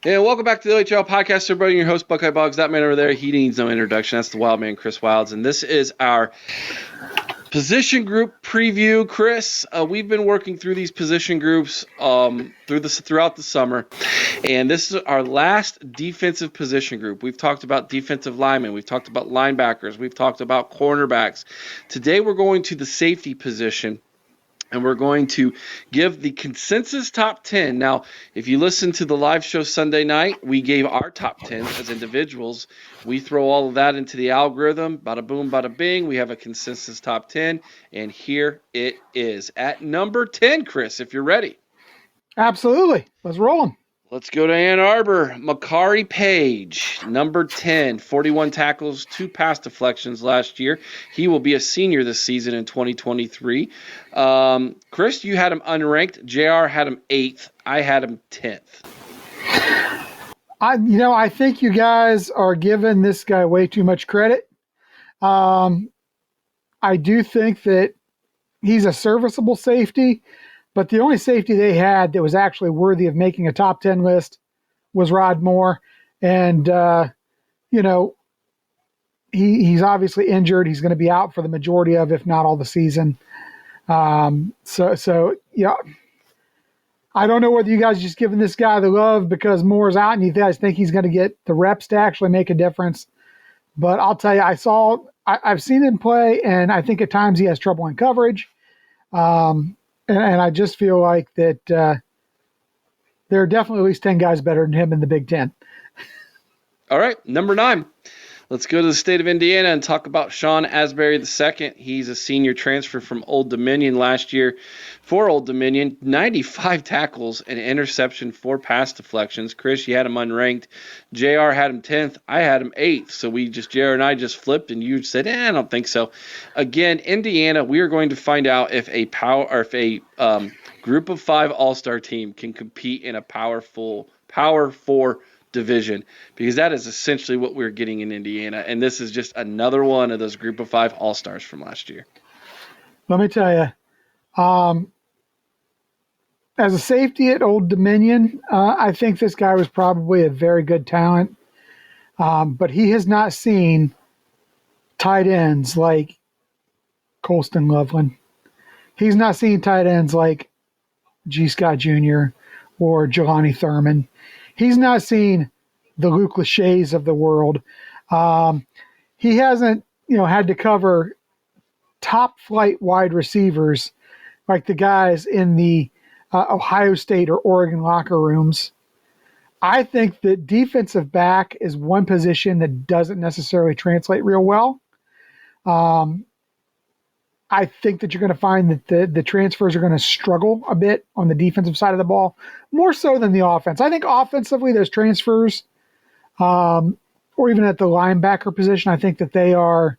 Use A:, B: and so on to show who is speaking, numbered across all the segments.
A: And welcome back to the OHL podcast, everybody. Your host, Buckeye Boggs. That man over there, he needs no introduction. That's the wild man, Chris Wilds. And this is our position group preview. Chris, we've been working through these position groups throughout the summer. And this is our last defensive position group. We've talked about defensive linemen. We've talked about linebackers. We've talked about cornerbacks. Today we're going to the safety position. And we're going to give the consensus top 10. Now, if you listen to the live show Sunday night, we gave our top 10 as individuals. We throw all of that into the algorithm. Bada boom, bada bing. We have a consensus top 10. And here it is. At number 10, Chris, if you're ready.
B: Absolutely. Let's roll them.
A: Let's go to Ann Arbor. Makari Page, number 10, 41 tackles, 2 pass deflections last year. He will be a senior this season in 2023. Chris, you had him unranked. JR had him 8th. I had him 10th.
B: I think you guys are giving this guy way too much credit. I do think that he's a serviceable safety. But the only safety they had that was actually worthy of making a top 10 list was Rod Moore. And, he's obviously injured. He's going to be out for the majority of, if not all the season. So I don't know whether you guys are just giving this guy the love because Moore's out and you guys think he's going to get the reps to actually make a difference. But I'll tell you, I've seen him play, and I think at times he has trouble in coverage. And I just feel like that there are definitely at least 10 guys better than him in the Big Ten.
A: All right, number 9. Let's go to the state of Indiana and talk about Sean Asbury II. He's a senior transfer from Old Dominion last year for Old Dominion. 95 tackles, an interception, 4 pass deflections. Chris, you had him unranked. JR had him 10th. I had him 8th. So JR and I just flipped, and you said, I don't think so. Again, Indiana, we are going to find out if a group of 5 all-star team can compete in a Power 4 division, because that is essentially what we're getting in Indiana, and this is just another one of those group of 5 all-stars from last year.
B: Let me tell you, as a safety at Old Dominion, I think this guy was probably a very good talent, but he has not seen tight ends like Colston Loveland. He's not seen tight ends like G. Scott Jr. or Jelani Thurman. He's not seen the Luke Lachey's of the world. He hasn't, had to cover top flight wide receivers like the guys in the Ohio State or Oregon locker rooms. I think that defensive back is one position that doesn't necessarily translate real well. I think that you're going to find that the transfers are going to struggle a bit on the defensive side of the ball, more so than the offense. I think offensively, those transfers, or even at the linebacker position, I think that they are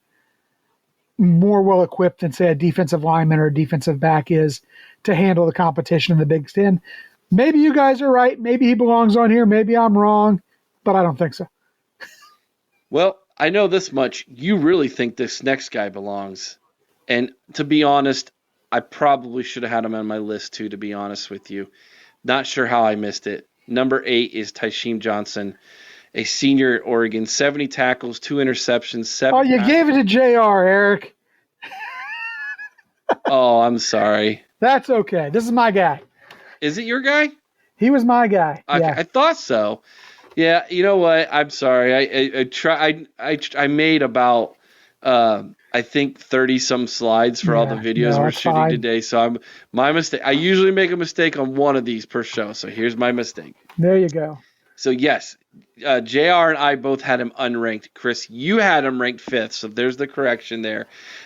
B: more well equipped than, say, a defensive lineman or a defensive back is to handle the competition in the Big Ten. Maybe you guys are right. Maybe he belongs on here. Maybe I'm wrong, but I don't think so.
A: Well, I know this much. You really think this next guy belongs. And to be honest, I probably should have had him on my list too, to be honest with you. Not sure how I missed it. Number 8 is Tysheem Johnson, a senior at Oregon. 70 tackles, 2 interceptions, 7
B: Oh, you gave it to JR, Eric.
A: Oh, I'm sorry.
B: That's okay. This is my guy.
A: Is it your guy?
B: He was my guy.
A: Okay,
B: Yeah.
A: I thought so. Yeah, you know what? I'm sorry. I made about I think 30 some slides for all the videos we're shooting
B: fine.
A: today. So my mistake. I usually make a mistake on one of these per show. So here's my mistake.
B: There you go.
A: So yes, JR and I both had him unranked. Chris, you had him ranked 5th. So there's the correction there.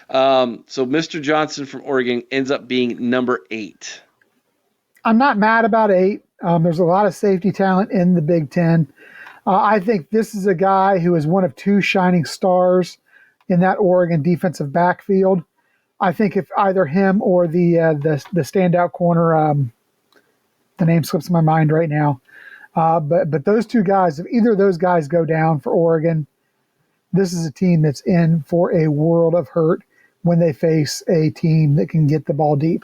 A: So Mr. Johnson from Oregon ends up being number 8.
B: I'm not mad about 8. There's a lot of safety talent in the Big Ten. I think this is a guy who is one of 2 shining stars in that Oregon defensive backfield. I think if either him or the standout corner, the name slips my mind right now, but those 2 guys, if either of those guys go down for Oregon, this is a team that's in for a world of hurt when they face a team that can get the ball deep.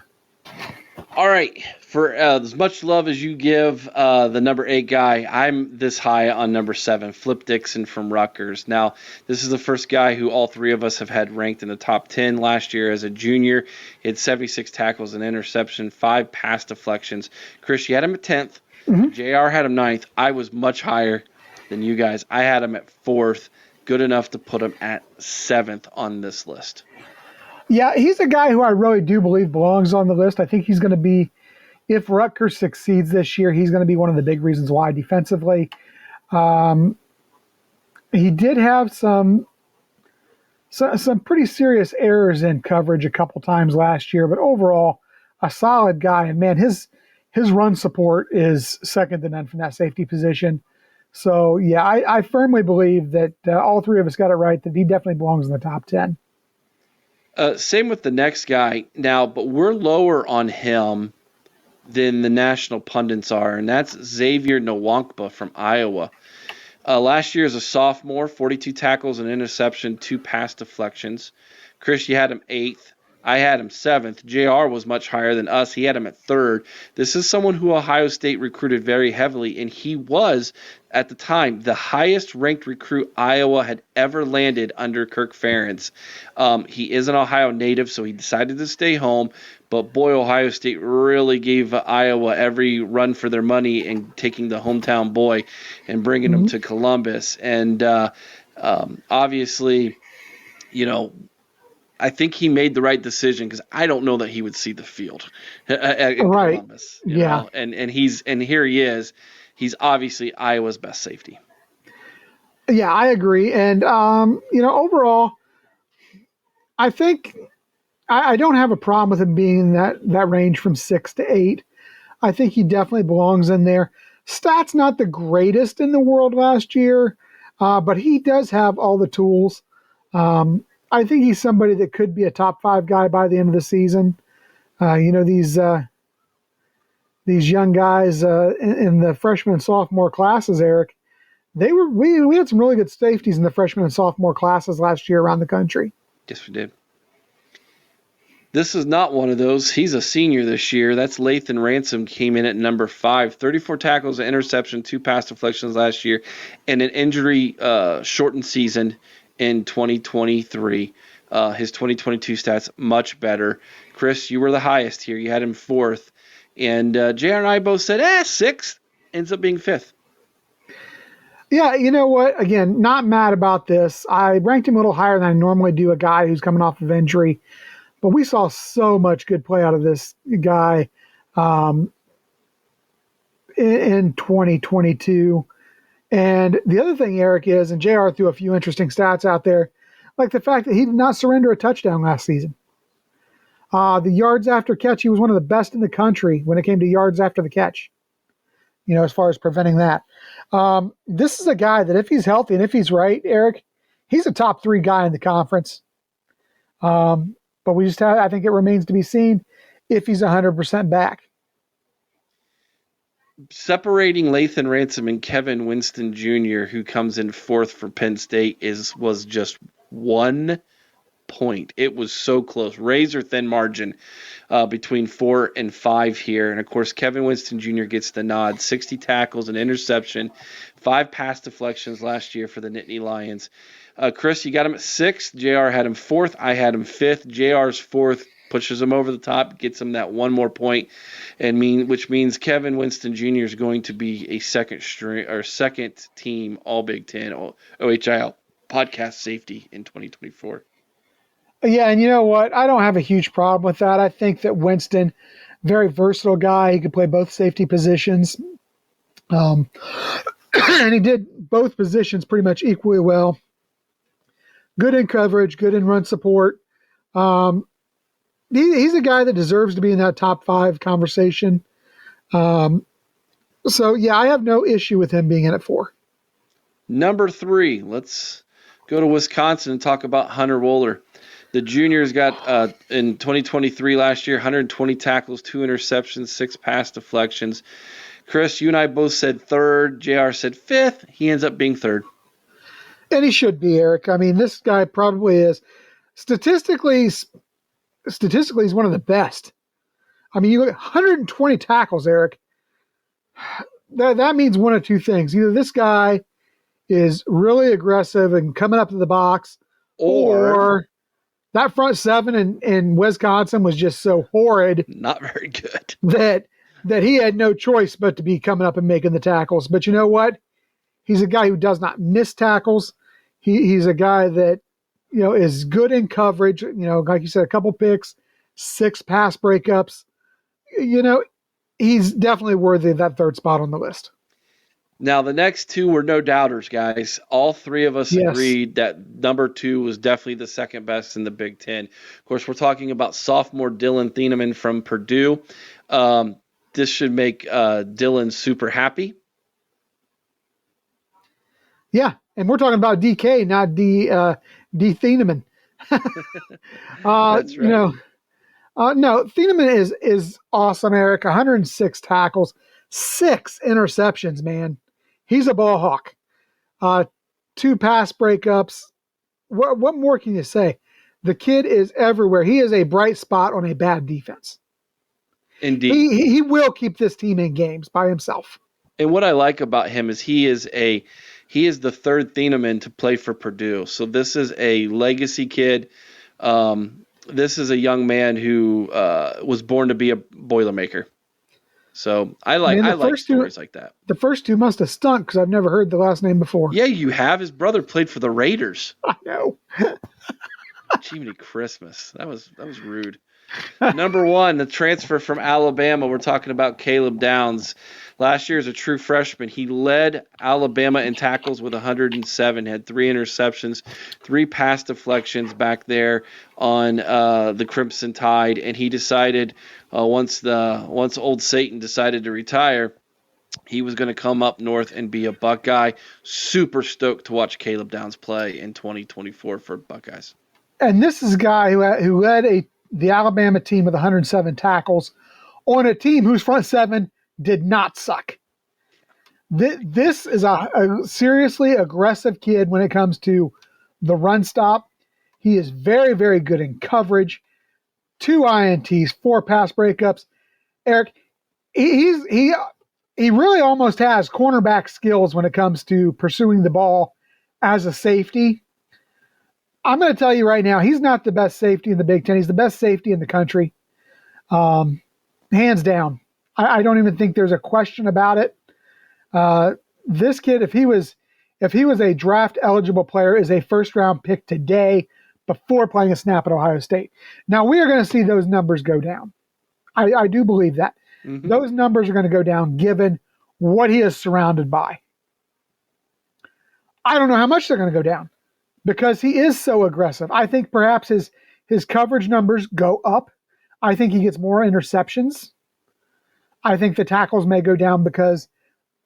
A: All right. For as much love as you give the number 8 guy, I'm this high on number 7, Flip Dixon from Rutgers. Now, this is the first guy who all three of us have had ranked in the top 10 last year as a junior. He had 76 tackles and interception, 5 pass deflections. Chris, you had him at 10th.
B: Mm-hmm.
A: JR had him 9th. I was much higher than you guys. I had him at 4th. Good enough to put him at 7th on this list.
B: Yeah, he's a guy who I really do believe belongs on the list. I think he's going to be, if Rutgers succeeds this year, he's going to be one of the big reasons why defensively. He did have some pretty serious errors in coverage a couple times last year, but overall, a solid guy. And man, his run support is second to none from that safety position. So yeah, I firmly believe that all three of us got it right, that he definitely belongs in the top 10.
A: Same with the next guy now, but we're lower on him than the national pundits are, and that's Xavier Nwankpa from Iowa. Last year as a sophomore, 42 tackles and interception, 2 pass deflections. Chris, you had him 8th. I had him 7th. JR was much higher than us. He had him at 3rd. This is someone who Ohio State recruited very heavily, and he was, at the time, the highest ranked recruit Iowa had ever landed under Kirk Ferentz. He is an Ohio native, so he decided to stay home, but boy, Ohio State really gave Iowa every run for their money in taking the hometown boy and bringing him to Columbus. And obviously, I think he made the right decision because I don't know that he would see the field in Columbus. You know? And here he is. He's obviously Iowa's best safety.
B: Yeah, I agree. And overall, I think I don't have a problem with him being in that range from 6 to 8. I think he definitely belongs in there. Stats not the greatest in the world last year, but he does have all the tools. I think he's somebody that could be a top 5 guy by the end of the season. These young guys in the freshman and sophomore classes, Eric, we had some really good safeties in the freshman and sophomore classes last year around the country.
A: Yes, we did. This is not one of those. He's a senior this year. That's Lathan Ransom, came in at number 5. 34 tackles, an interception, 2 pass deflections last year, and an injury shortened season in 2023. His 2022 stats much better. Chris, you were the highest here. You had him 4th. And JR and I both said, 6th. Ends up being 5th.
B: Yeah, you know what? Again, not mad about this. I ranked him a little higher than I normally do a guy who's coming off of injury. But we saw so much good play out of this guy in 2022. And the other thing, Eric, is, and JR threw a few interesting stats out there, like the fact that he did not surrender a touchdown last season. The yards after catch, he was one of the best in the country when it came to yards after the catch, as far as preventing that. This is a guy that if he's healthy and if he's right, Eric, he's a top 3 guy in the conference. But I think it remains to be seen if he's 100% back.
A: Separating Lathan Ransom and Kevin Winston Jr., who comes in 4th for Penn State, was just 1 point. It was so close. Razor thin margin between 4 and 5 here. And, of course, Kevin Winston Jr. gets the nod. 60 tackles, an interception, 5 pass deflections last year for the Nittany Lions. Chris, you got him at 6th. JR had him 4th. I had him 5th. JR's 4th pushes him over the top, gets him that 1 more point, which means Kevin Winston Jr. is going to be a second team All Big Ten OHIL podcast safety in 2024.
B: Yeah, and you know what? I don't have a huge problem with that. I think that Winston, very versatile guy. He could play both safety positions. And he did both positions pretty much equally well. Good in coverage, good in run support. He's a guy that deserves to be in that top 5 conversation. So, yeah, I have no issue with him being in at 4.
A: Number 3, let's go to Wisconsin and talk about Hunter Wohler. The juniors got, in 2023 last year, 120 tackles, 2 interceptions, 6 pass deflections. Chris, you and I both said 3rd. JR said 5th. He ends up being 3rd.
B: And he should be, Eric. I mean, this guy probably is. Statistically, he's one of the best. I mean, you look at 120 tackles, Eric. That means one of two things. Either this guy is really aggressive and coming up to the box, or that front seven in Wisconsin was just so horrid.
A: Not very good.
B: That he had no choice but to be coming up and making the tackles. But you know what? He's a guy who does not miss tackles. He's a guy that, is good in coverage. Like you said, a couple picks, 6 pass breakups. He's definitely worthy of that third spot on the list.
A: Now, the next two were no doubters, guys. All three of us agreed that number 2 was definitely the second best in the Big Ten. Of course, we're talking about sophomore Dylan Thieneman from Purdue. This should make Dylan super happy.
B: Yeah, and we're talking about DK, not D Thieneman.
A: That's right.
B: No, Thieneman is awesome, Eric. 106 tackles, 6 interceptions, man. He's a ball hawk. 2 pass breakups. What more can you say? The kid is everywhere. He is a bright spot on a bad defense.
A: Indeed.
B: He will keep this team in games by himself.
A: And what I like about him is he is the third Thieneman to play for Purdue. So this is a legacy kid. This is a young man who was born to be a Boilermaker. So I like stories like that.
B: The first 2 must have stunk because I've never heard the last name before.
A: Yeah, you have. His brother played for the Raiders.
B: I know.
A: Jiminy Christmas. That was rude. Number 1, the transfer from Alabama. We're talking about Caleb Downs. Last year as a true freshman, he led Alabama in tackles with 107, had 3 interceptions, 3 pass deflections back there on the Crimson Tide, and he decided once old Satan decided to retire, he was going to come up north and be a Buckeye. Super stoked to watch Caleb Downs play in 2024 for Buckeyes.
B: And this is a guy who led the Alabama team with 107 tackles on a team whose front 7 did not suck. This is a seriously aggressive kid when it comes to the run stop. He is very, very good in coverage. 2 INTs, 4 pass breakups. Eric, he really almost has cornerback skills when it comes to pursuing the ball as a safety. I'm going to tell you right now, he's not the best safety in the Big Ten. He's the best safety in the country. Hands down. I don't even think there's a question about it. This kid, if he was a draft eligible player, is a first round pick today before playing a snap at Ohio State. Now we are going to see those numbers go down. I do believe that. Mm-hmm. Those numbers are going to go down given what he is surrounded by. I don't know how much they're going to go down because he is so aggressive. I think perhaps his coverage numbers go up. I think he gets more interceptions. I think the tackles may go down because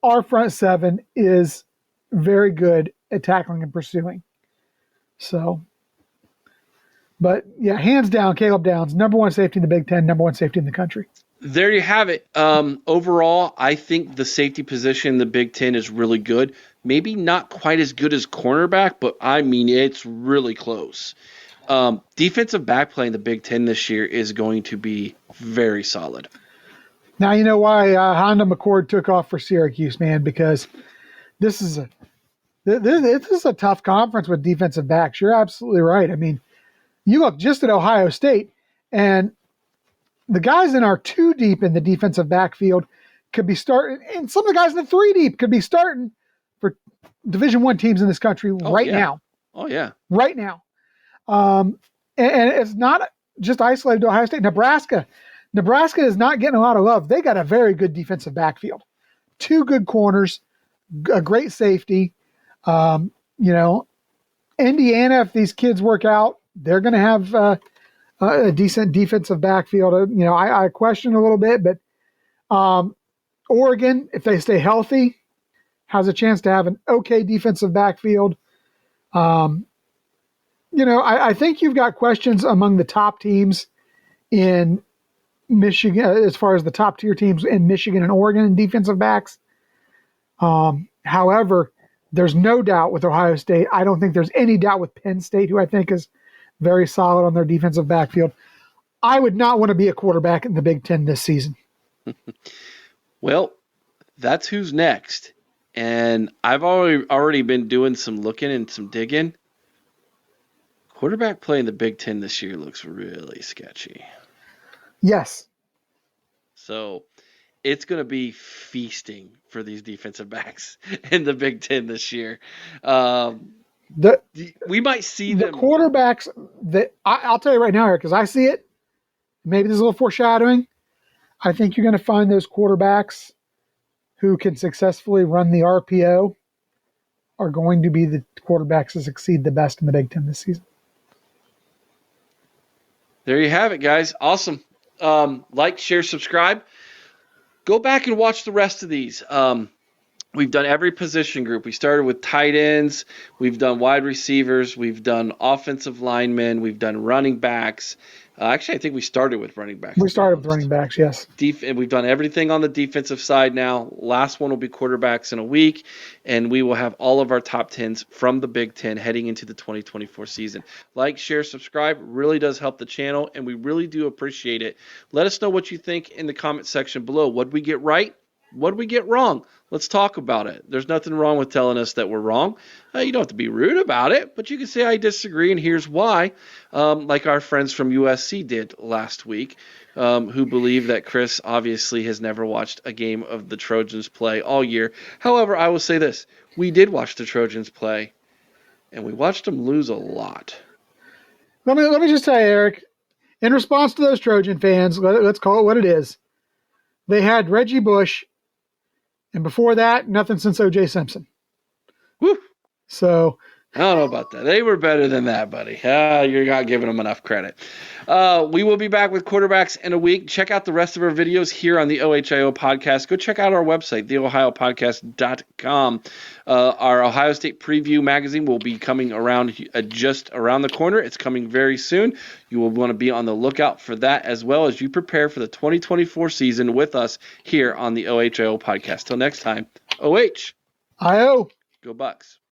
B: our front 7 is very good at tackling and pursuing. So, but yeah, hands down, Caleb Downs, number 1 safety in the Big Ten, number 1 safety in the country.
A: There you have it. Overall, I think the safety position in the Big Ten is really good. Maybe not quite as good as cornerback, but I mean, it's really close. Defensive back play in the Big Ten this year is going to be very solid.
B: Now you know why Honda McCord took off for Syracuse, man, because this is a tough conference with defensive backs. You're absolutely right. I mean, you look just at Ohio State, and the guys in our 2 deep in the defensive backfield could be starting, and some of the guys in the 3 deep could be starting for Division I teams in this country now.
A: Oh, yeah.
B: Right now. And it's not just isolated to Ohio State. Nebraska is not getting a lot of love. They got a very good defensive backfield. 2 good corners, a great safety. Indiana, if these kids work out, they're going to have a decent defensive backfield. I question a little bit, but Oregon, if they stay healthy, has a chance to have an okay defensive backfield. I think you've got questions among the top teams in Michigan, as far as the top tier teams in Michigan and Oregon in defensive backs. However, there's no doubt with Ohio State. I don't think there's any doubt with Penn State, who I think is very solid on their defensive backfield. I would not want to be a quarterback in the Big Ten this season.
A: Well, that's who's next. And I've already been doing some looking and some digging. Quarterback play in the Big Ten this year looks really sketchy.
B: Yes.
A: So it's going to be feasting for these defensive backs in the Big Ten this year. We might see
B: the
A: them.
B: Quarterbacks that I'll tell you right now, Eric, because I see it. Maybe there's a little foreshadowing. I think you're going to find those quarterbacks who can successfully run the RPO are going to be the quarterbacks that succeed the best in the Big Ten this season.
A: There you have it, guys. Awesome. Like, share, subscribe. Go back and watch the rest of these. We've done every position group. We started with tight ends. We've done wide receivers. We've done offensive linemen. We've done running backs. Actually, I think we started with running backs.
B: We started with running backs, yes.
A: And we've done everything on the defensive side now. Last one will be quarterbacks in a week, and we will have all of our top 10s from the Big Ten heading into the 2024 season. Like, share, subscribe. Really does help the channel, and we really do appreciate it. Let us know what you think in the comment section below. What did we get right? What did we get wrong? Let's talk about it. There's nothing wrong with telling us that we're wrong. You don't have to be rude about it, but you can say I disagree and here's why, like our friends from USC did last week, who believe that Chris obviously has never watched a game of the Trojans play all year. However, I will say this. We did watch the Trojans play, and we watched them lose a lot.
B: Let me just say, Eric, in response to those Trojan fans, let's call it what it is. They had Reggie Bush, and before that, nothing since O.J. Simpson.
A: Woo.
B: So
A: I don't know about that. They were better than that, buddy. You're not giving them enough credit. We will be back with quarterbacks in a week. Check out the rest of our videos here on the OHIO podcast. Go check out our website, theohiopodcast.com. Our Ohio State preview magazine will be coming around just around the corner. It's coming very soon. You will want to be on the lookout for that as well as you prepare for the 2024 season with us here on the OHIO podcast. Till next time, OH.
B: IO.
A: Go Bucks.